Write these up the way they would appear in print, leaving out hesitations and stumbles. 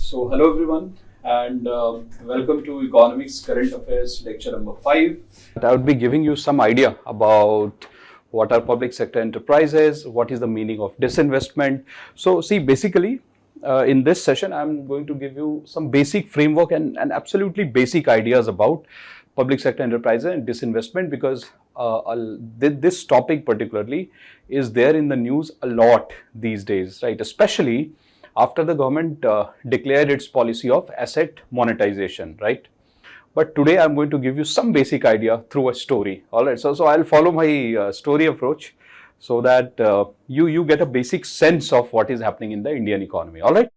So hello everyone and welcome to Economics Current Affairs lecture number 5. I would be giving you some idea about what are public sector enterprises, what is the meaning of disinvestment. So see, basically in this session I'm going to give you some basic framework and absolutely basic ideas about public sector enterprises and disinvestment, because this topic particularly is there in the news a lot these days, right? Especially after the government declared its policy of asset monetization, right? But today I'm going to give you some basic idea through a story. All right, so I'll follow my story approach so that you get a basic sense of what is happening in the Indian economy. All right.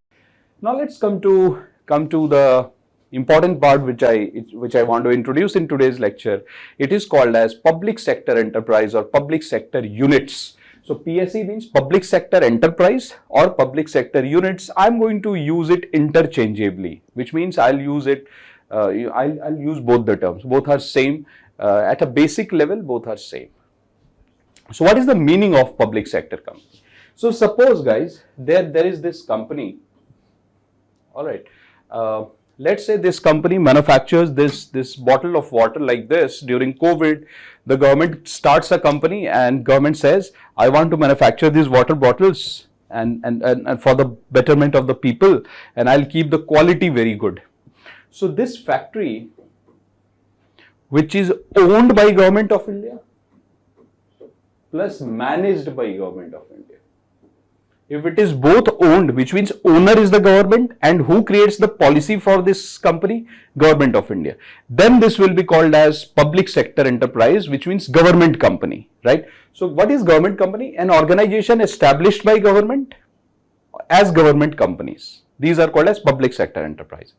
Now let's come to the important part which I want to introduce in today's lecture. It is called as public sector enterprise or public sector units. So PSE means public sector enterprise or public sector units. I'm going to use it interchangeably, which means I'll use it. I'll use both the terms. Both are same at a basic level. Both are same. So what is the meaning of public sector company? So suppose, guys, there is this company. All right. Let's say this company manufactures this bottle of water like this during COVID. The government starts a company and government says, I want to manufacture these water bottles and for the betterment of the people, and I'll keep the quality very good. So this factory, which is owned by Government of India plus managed by Government of India. If it is both owned, which means owner is the government, and who creates the policy for this company? Government of India. Then this will be called as public sector enterprise, which means government company, right? So what is government company? An organization established by government as government companies. These are called as public sector enterprise.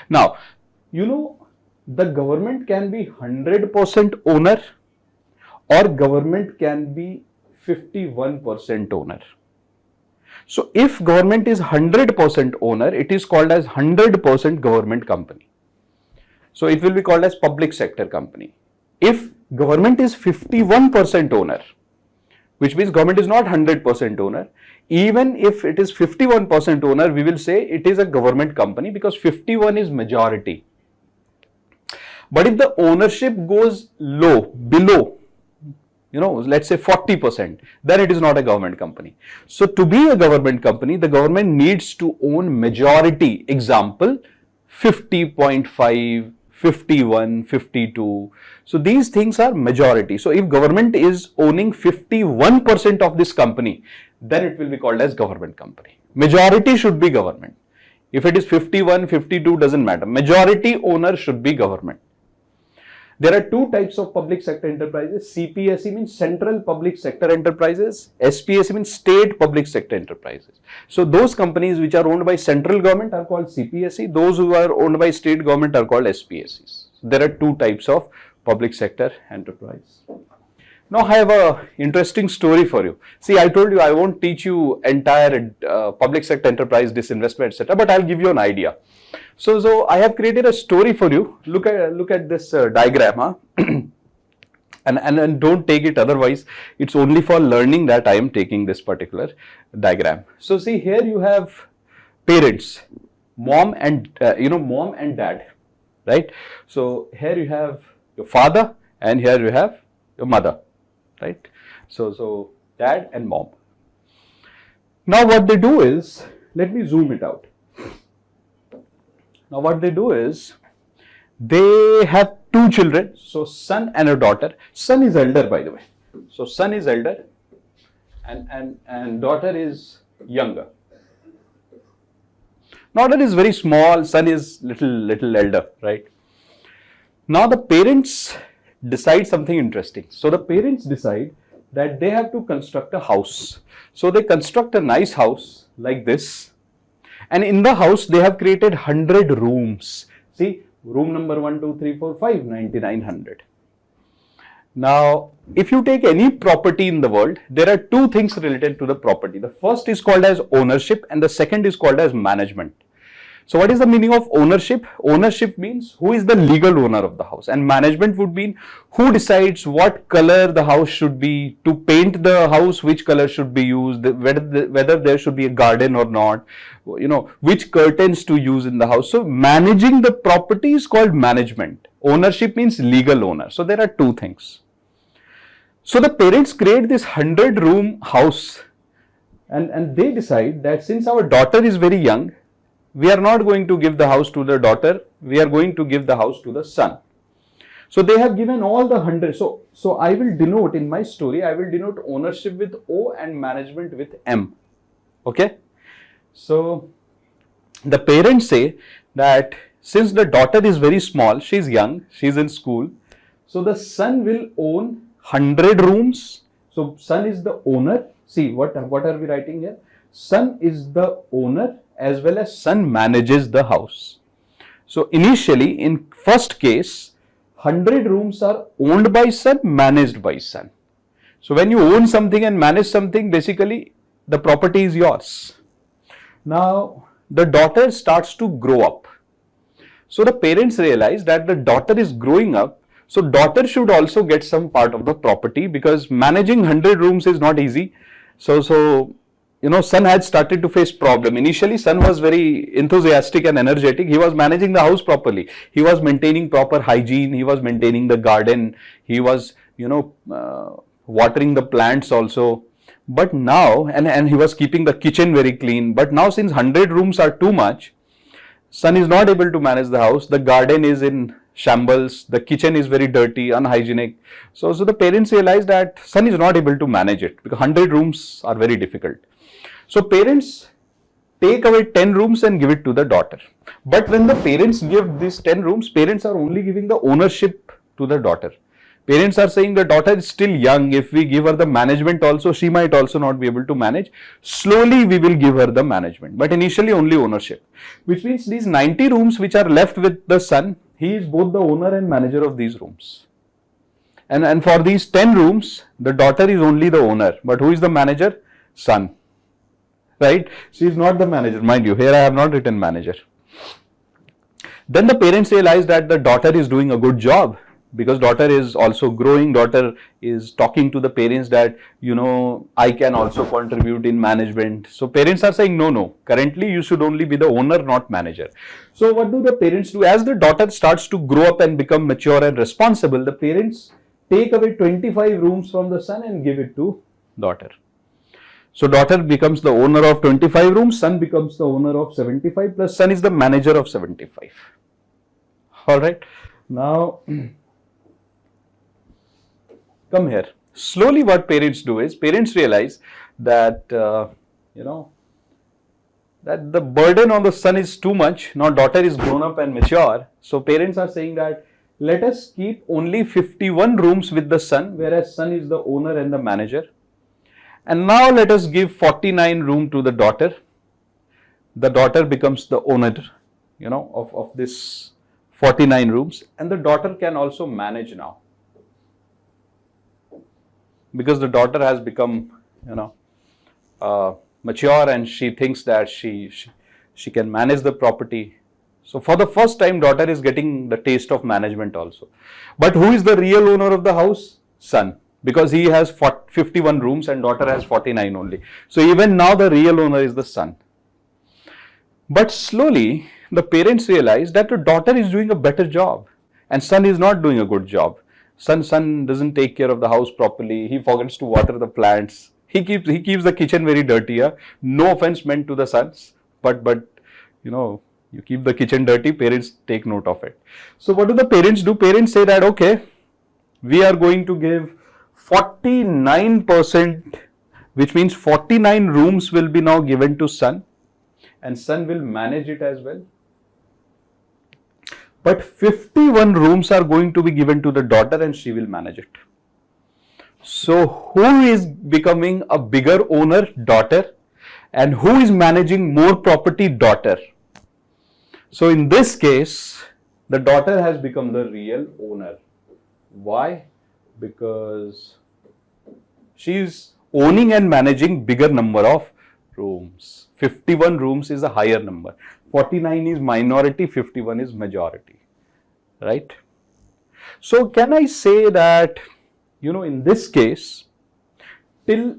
Now, you know, the government can be 100% owner or government can be 51% owner. So if government is 100% owner, it is called as 100% government company. So it will be called as public sector company. If government is 51% owner, which means government is not 100% owner, even if it is 51% owner, we will say it is a government company because 51 is majority. But if the ownership goes low, below, let's say 40%, then it is not a government company. So to be a government company, the government needs to own majority. Example, 50.5, 51, 52. So these things are majority. So if government is owning 51% of this company, then it will be called as government company. Majority should be government. If it is 51, 52, doesn't matter. Majority owner should be government. There are two types of public sector enterprises. CPSE means Central Public Sector Enterprises. SPSE means State Public Sector Enterprises. So those companies which are owned by central government are called CPSE. Those who are owned by state government are called SPSEs. There are two types of public sector enterprise. Now I have a interesting story for you. See, I told you I won't teach you entire public sector enterprise, disinvestment, etc. But I'll give you an idea. So I have created a story for you. Look at this diagram, huh? and don't take it otherwise. It's only for learning that I am taking this particular diagram. So see, here you have parents, mom and mom and dad, right? So here you have your father and here you have your mother, right? So dad and mom. Now what they do is, let me zoom it out. Now what they do is, they have two children, so son and a daughter. Son is elder, by the way. So son is elder and daughter is younger. Daughter is very small, son is little elder, right? Now the parents decide something interesting. So the parents decide that they have to construct a house. So they construct a nice house like this. And in the house, they have created 100 rooms. See, room number 1, 2, 3, 4, 5, 9900. Now, if you take any property in the world, there are two things related to the property. The first is called as ownership and the second is called as management. So what is the meaning of ownership? Ownership means who is the legal owner of the house, and management would mean who decides what color the house should be, to paint the house, which color should be used, whether there should be a garden or not, which curtains to use in the house. So managing the property is called management. Ownership means legal owner. So there are two things. So the parents create this 100-room house, and they decide that since our daughter is very young, we are not going to give the house to the daughter, we are going to give the house to the son. So they have given all the 100. So I will denote in my story, I will denote ownership with O and management with M. Okay. So the parents say that since the daughter is very small, she is young, she is in school, so the son will own 100 rooms. So son is the owner. See, what are we writing here? Son is the owner, as well as son manages the house. So initially, in first case, 100 rooms are owned by son, managed by son. So when you own something and manage something, basically the property is yours. Now the daughter starts to grow up. So the parents realize that the daughter is growing up, so daughter should also get some part of the property, because managing 100 rooms is not easy. So son had started to face problem. Initially, son was very enthusiastic and energetic. He was managing the house properly. He was maintaining proper hygiene. He was maintaining the garden. He was, watering the plants also. But now, and he was keeping the kitchen very clean. But now, since 100 rooms are too much, son is not able to manage the house. The garden is in shambles. The kitchen is very dirty, unhygienic. So the parents realized that son is not able to manage it, because 100 rooms are very difficult. So parents take away 10 rooms and give it to the daughter. But when the parents give these 10 rooms, parents are only giving the ownership to the daughter. Parents are saying the daughter is still young. If we give her the management also, she might also not be able to manage. Slowly we will give her the management, but initially only ownership. Which means these 90 rooms which are left with the son, he is both the owner and manager of these rooms. And for these 10 rooms, the daughter is only the owner. But who is the manager? Son. Right? She is not the manager. Mind you, here I have not written manager. Then the parents realize that the daughter is doing a good job, because daughter is also growing. Daughter is talking to the parents that, I can also contribute in management. So parents are saying, no, currently you should only be the owner, not manager. So what do the parents do? As the daughter starts to grow up and become mature and responsible, the parents take away 25 rooms from the son and give it to daughter. So daughter becomes the owner of 25 rooms, son becomes the owner of 75, plus son is the manager of 75. Alright. Now, come here. Slowly what parents do is, parents realize that, that the burden on the son is too much. Now daughter is grown up and mature. So parents are saying that, let us keep only 51 rooms with the son, whereas son is the owner and the manager. And now let us give 49 room to the daughter. The daughter becomes the owner, of this 49 rooms, and the daughter can also manage now, because the daughter has become, mature, and she thinks that she can manage the property. So for the first time, daughter is getting the taste of management also. But who is the real owner of the house? Son. Because he has 51 rooms and daughter has 49 only. So even now the real owner is the son. But slowly the parents realize that the daughter is doing a better job and son is not doing a good job. Son doesn't take care of the house properly. He forgets to water the plants. He keeps the kitchen very dirty. No offense meant to the sons, but you keep the kitchen dirty, parents take note of it. So what do the parents do? Parents say that, okay, we are going to give 49%, which means 49 rooms will be now given to son, and son will manage it as well. But 51 rooms are going to be given to the daughter and she will manage it. So who is becoming a bigger owner? Daughter. And who is managing more property? Daughter. So in this case, the daughter has become the real owner. Why? Because she is owning and managing bigger number of rooms. 51 rooms is a higher number. 49 is minority, 51 is majority, right? So can I say that, in this case, till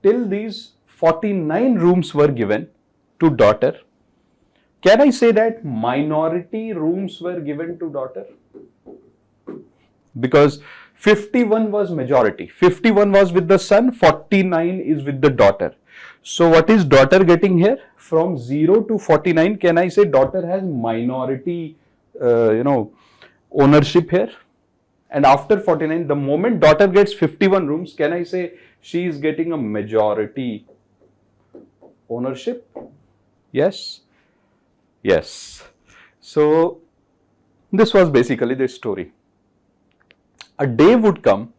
these 49 rooms were given to daughter, can I say that minority rooms were given to daughter? Because 51 was majority, 51 was with the son, 49 is with the daughter. So what is daughter getting here? From 0 to 49, can I say daughter has minority, ownership here? And after 49, the moment daughter gets 51 rooms, can I say she is getting a majority ownership? Yes? Yes. So this was basically the story. A day would come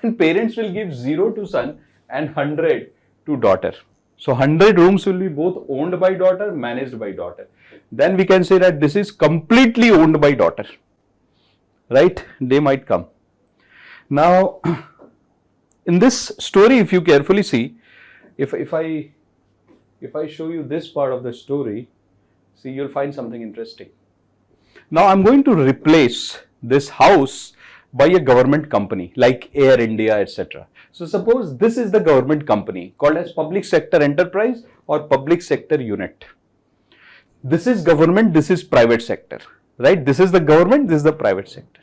when parents will give 0 to son and 100 to daughter. So 100 rooms will be both owned by daughter, managed by daughter. Then we can say that this is completely owned by daughter. Right? Day might come. Now, in this story, if you carefully see, if I show you this part of the story, see, you'll find something interesting. Now, I'm going to replace this house by a government company like Air India, etc. So suppose this is the government company called as public sector enterprise or public sector unit. This is government, this is private sector, right? This is the government, this is the private sector.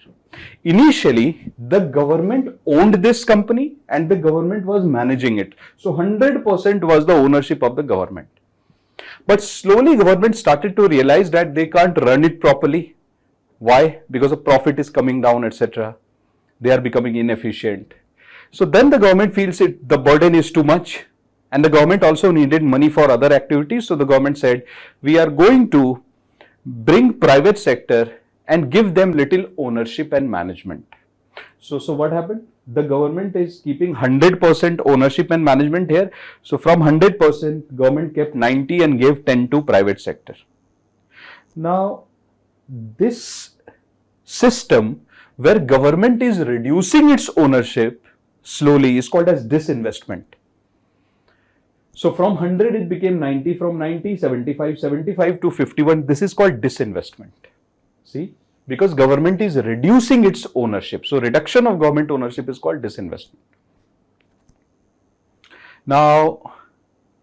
Initially, the government owned this company and the government was managing it. So 100% was the ownership of the government. But slowly government started to realize that they can't run it properly. Why? Because the profit is coming down, etc. They are becoming inefficient. So then the government feels the burden is too much, and the government also needed money for other activities. So the government said, we are going to bring private sector and give them little ownership and management. So what happened? The government is keeping 100% ownership and management here. So from 100%, government kept 90 and gave 10 to private sector. Now, this system where government is reducing its ownership slowly is called as disinvestment. So from 100 it became 90, from 90, 75, 75 to 51. This is called disinvestment. See, because government is reducing its ownership. So reduction of government ownership is called disinvestment. Now,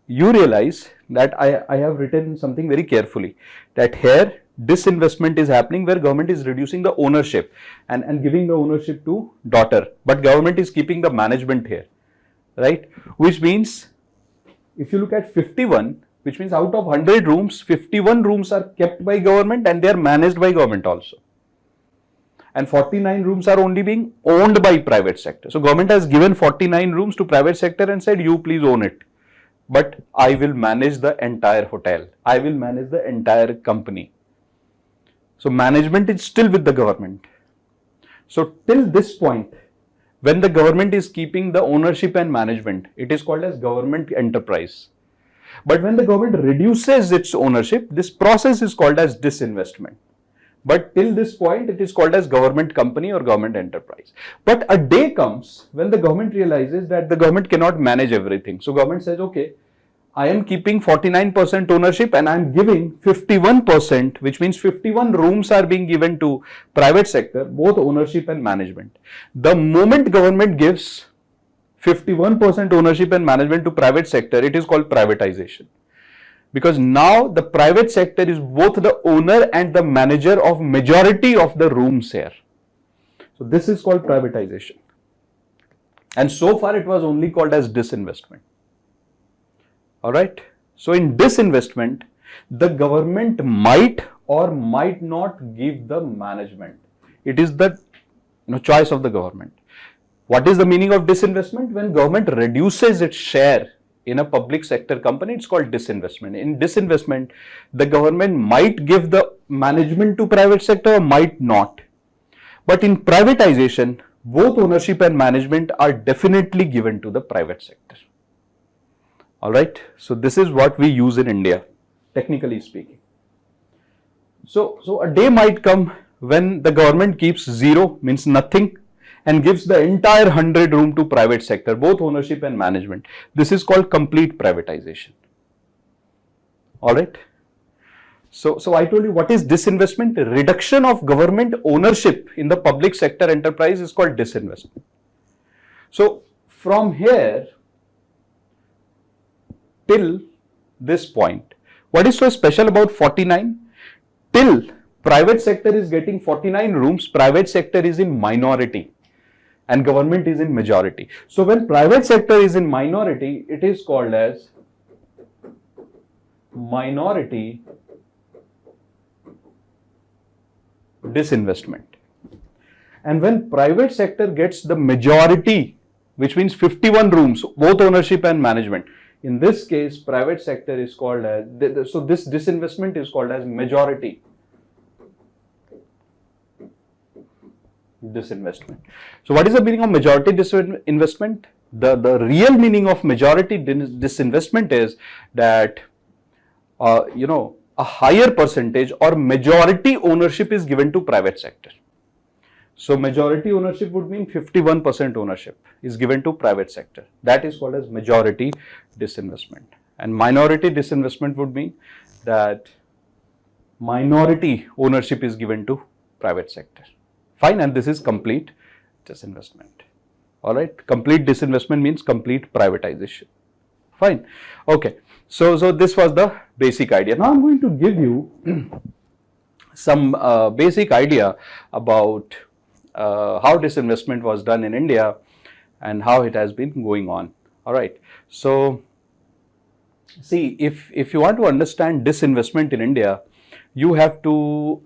you realize that I have written something very carefully, that here disinvestment is happening where government is reducing the ownership and giving the ownership to daughter, but government is keeping the management here, right? Which means if you look at 51, which means out of 100 rooms, 51 rooms are kept by government and they are managed by government also. And 49 rooms are only being owned by private sector. So government has given 49 rooms to private sector and said, you please own it. But I will manage the entire hotel. I will manage the entire company. So management is still with the government. So till this point, when the government is keeping the ownership and management, it is called as government enterprise. But when the government reduces its ownership, this process is called as disinvestment. But till this point, it is called as government company or government enterprise. But a day comes when the government realizes that the government cannot manage everything. So government says, okay, I am keeping 49% ownership and I am giving 51%, which means 51 rooms are being given to private sector, both ownership and management. The moment government gives 51% ownership and management to private sector, it is called privatization. Because now the private sector is both the owner and the manager of majority of the rooms here. So this is called privatization. And so far it was only called as disinvestment. Alright. So in disinvestment, the government might or might not give the management. It is the choice of the government. What is the meaning of disinvestment? When government reduces its share in a public sector company, it's called disinvestment. In disinvestment, the government might give the management to private sector or might not. But in privatization, both ownership and management are definitely given to the private sector. Alright, so this is what we use in India, technically speaking. So a day might come when the government keeps 0, means nothing, and gives the entire 100 room to private sector, both ownership and management. This is called complete privatization. All right. So I told you what is disinvestment. Reduction of government ownership in the public sector enterprise is called disinvestment. So from here till this point, what is so special about 49? Till private sector is getting 49 rooms, private sector is in minority and government is in majority. So when private sector is in minority, it is called as minority disinvestment. And when private sector gets the majority, which means 51 rooms, both ownership and management, in this case, private sector is called as, so this disinvestment is called as majority disinvestment. So what is the meaning of majority disinvestment? The real meaning of majority disinvestment is that, a higher percentage or majority ownership is given to private sector. So majority ownership would mean 51% ownership is given to private sector. That is called as majority disinvestment. And minority disinvestment would mean that minority ownership is given to private sector. Fine, and this is complete disinvestment. All right, complete disinvestment means complete privatization. Fine. Okay. So this was the basic idea. Now I'm going to give you some basic idea about how disinvestment was done in India and how it has been going on. All right. So see, if you want to understand disinvestment in India, you have to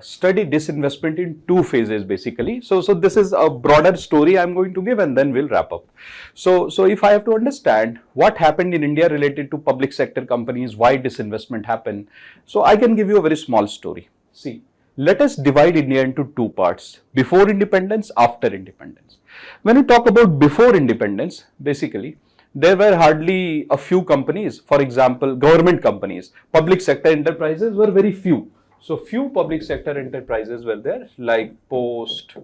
study disinvestment in two phases basically. So this is a broader story I'm going to give and then we'll wrap up. So if I have to understand what happened in India related to public sector companies, why disinvestment happened, so I can give you a very small story. See, let us divide India into two parts, before independence, after independence. When we talk about before independence, basically, there were hardly a few companies. For example, government companies, public sector enterprises were very few. So few public sector enterprises were there like post,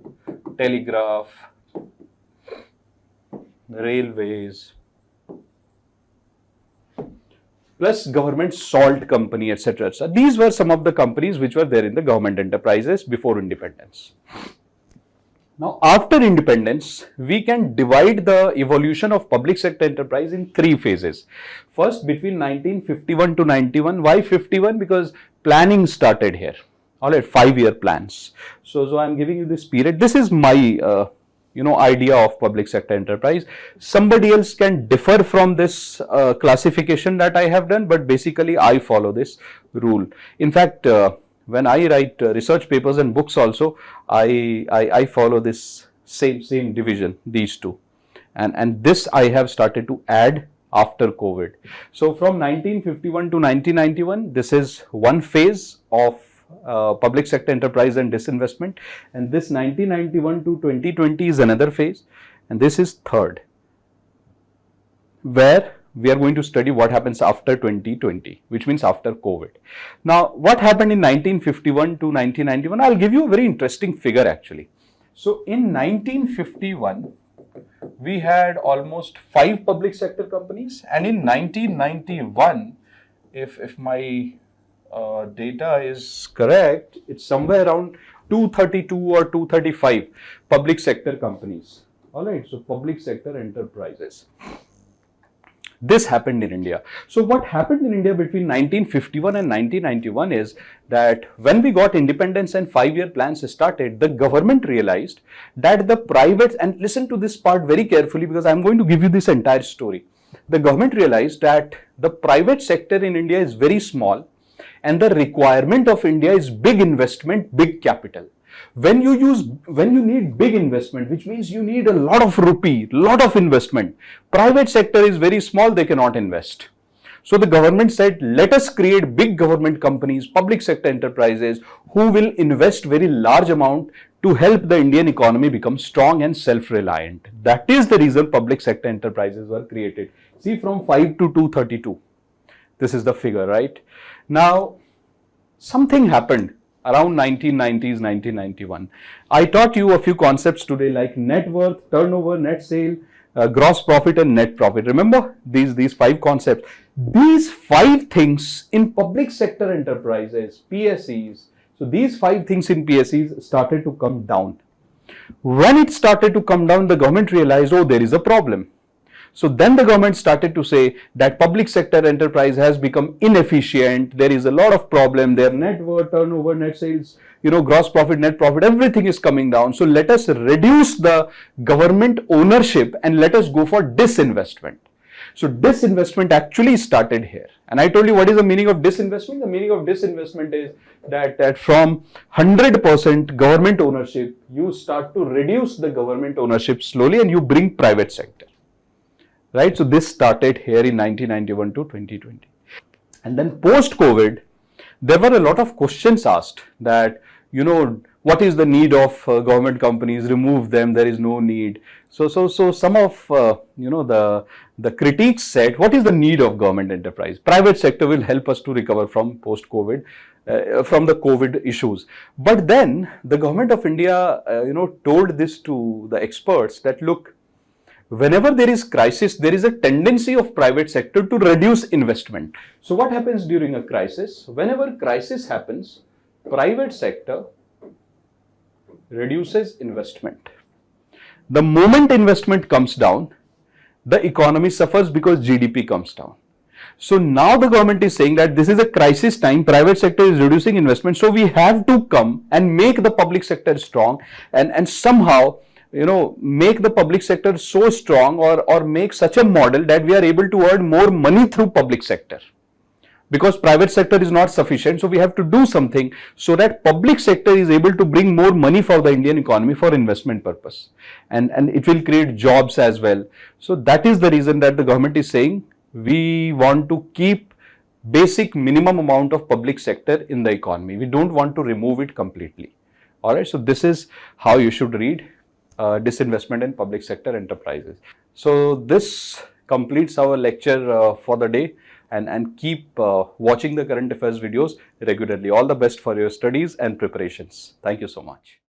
telegraph, railways, plus government salt company, etc. So these were some of the companies which were there in the government enterprises before independence. Now, after independence, we can divide the evolution of public sector enterprise in three phases. First, between 1951 to 91. Why 51? Because planning started here. All right, 5-year plans. So I'm giving you this period. This is my idea of public sector enterprise. Somebody else can differ from this classification that I have done, but basically I follow this rule. In fact, when I write research papers and books also, I follow this same division, these two. And this I have started to add after COVID. So from 1951 to 1991, this is one phase of public sector enterprise and disinvestment. And this 1991 to 2020 is another phase. And this is third, where we are going to study what happens after 2020, which means after COVID. Now, what happened in 1951 to 1991? I'll give you a very interesting figure actually. So, in 1951, we had almost 5 public sector companies, and in 1991, if my data is correct, it's somewhere around 232 or 235 public sector companies. All right, so public sector enterprises. This happened in India. So what happened in India between 1951 and 1991 is that when we got independence and 5-year plans started, the government realized that the private, and listen to this part very carefully because I'm going to give you this entire story. The government realized that the private sector in India is very small and the requirement of India is big investment, big capital. When you need big investment, which means you need a lot of rupee, lot of investment, private sector is very small, they cannot invest. So the government said, let us create big government companies, public sector enterprises who will invest very large amount to help the Indian economy become strong and self-reliant. That is the reason public sector enterprises were created. See, from 5 to 232. This is the figure, right? Now, something happened around 1990s, 1991. I taught you a few concepts today like net worth, turnover, net sale, gross profit and net profit. Remember these 5 concepts. These 5 things in public sector enterprises, PSEs, so these 5 things in PSEs started to come down. When it started to come down, the government realized, oh, there is a problem. So then the government started to say that public sector enterprise has become inefficient. There is a lot of problem. Their net worth, turnover, net sales, gross profit, net profit, everything is coming down. So let us reduce the government ownership and let us go for disinvestment. So disinvestment actually started here. And I told you what is the meaning of disinvestment. The meaning of disinvestment is that from 100% government ownership, you start to reduce the government ownership slowly and you bring private sector. Right? So this started here in 1991 to 2020. And then post-COVID, there were a lot of questions asked that, what is the need of government companies? Remove them. There is no need. So some of, the critiques said, what is the need of government enterprise? Private sector will help us to recover from post-COVID, from the COVID issues. But then the government of India, told this to the experts that, look, whenever there is crisis, there is a tendency of private sector to reduce investment. So what happens during a crisis? Whenever crisis happens, private sector reduces investment. The moment investment comes down, the economy suffers because GDP comes down. So now the government is saying that this is a crisis time, private sector is reducing investment, so we have to come and make the public sector strong and somehow make the public sector so strong or make such a model that we are able to earn more money through public sector. Because private sector is not sufficient, so we have to do something so that public sector is able to bring more money for the Indian economy for investment purpose. And it will create jobs as well. So that is the reason that the government is saying we want to keep basic minimum amount of public sector in the economy. We don't want to remove it completely. Alright, so this is how you should read disinvestment in public sector enterprises. So this completes our lecture for the day, and keep watching the current affairs videos regularly. All the best for your studies and preparations. Thank you so much.